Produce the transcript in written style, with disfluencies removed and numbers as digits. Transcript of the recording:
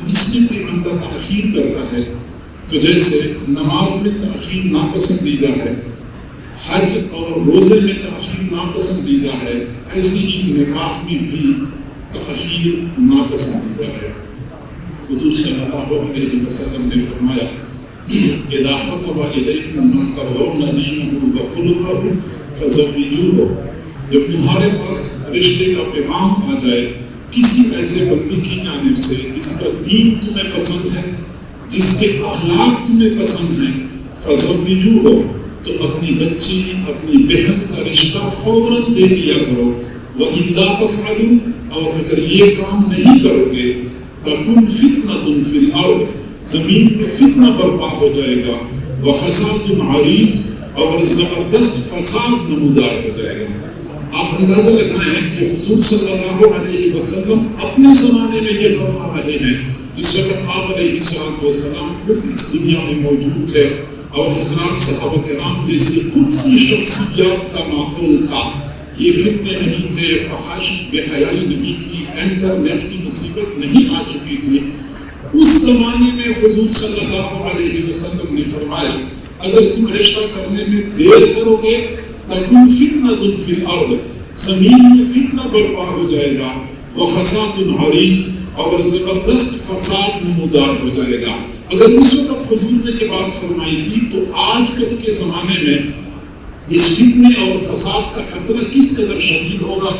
اس میں کوئی بندہ تاخیر کرتا ہے تو جیسے نماز میں تاخیر ناپسندیدہ ہے، حج اور روزے میں تاخیر ناپسندیدہ ہے، ایسے ہی نکاح میں بھی تاخیر ناپسندیدہ ہے۔ حضور صلی اللہ علیہ وسلم نے فرمایا اذا خطب الیکم من ترضون دینہ وخلقہ فزوجوہ، جب تمہارے پاس رشتے کا پیغام آ جائے کسی ایسے بندے کی جانب سے جس کا دین تمہیں پسند ہے، جس کے اخلاق تمہیں پسند ہیں، فزوجوہ، تو اپنی بچی اپنی بہن کا رشتہ فوراً دے دیا کرو۔ وَإِلَّا تَفْعَلُوا، اور اگر یہ کام نہیں کرو گے تَكُنْ فِتْنَةٌ فِي الْأَرْضِ، زمین میں فتنہ برپا ہو جائے گا، وَفَسَادٌ عَرِيضٌ، اور زبردست فساد نمودار ہو جائے گا۔ آپ اندازہ لگائیں کہ حضور صلی اللہ علیہ وسلم اپنے زمانے میں یہ فرما رہے ہیں جس وقت آپ علیہ السلام خود اس دنیا میں موجود تھے اور حضرات صحابہ کرام جیسی قدسی شخصیات کا ماحول تھا، یہ فتنے نہیں تھے، فحاشی بے حیائی نہیں تھی، انٹرنیٹ کی مصیبت نہیں آ چکی تھی۔ اس زمانے میں حضور صلی اللہ علیہ وسلم نے فرمایا اگر تم رشتہ کرنے میں دیر کرو گے تَكُنْ فِتْنَةٌ فِي الْأَرْضِ، زمین میں فتنہ برپا ہو جائے گا، وَفَسَادٌ عَرِيضٌ، اور زبردست فساد نمودار ہو جائے گا۔ اگر اس وقت حضور نے یہ بات فرمائی تھی تو آج کل کے زمانے میں اس فتنے اور فساد کا خطرہ کس قدر شدید ہوگا۔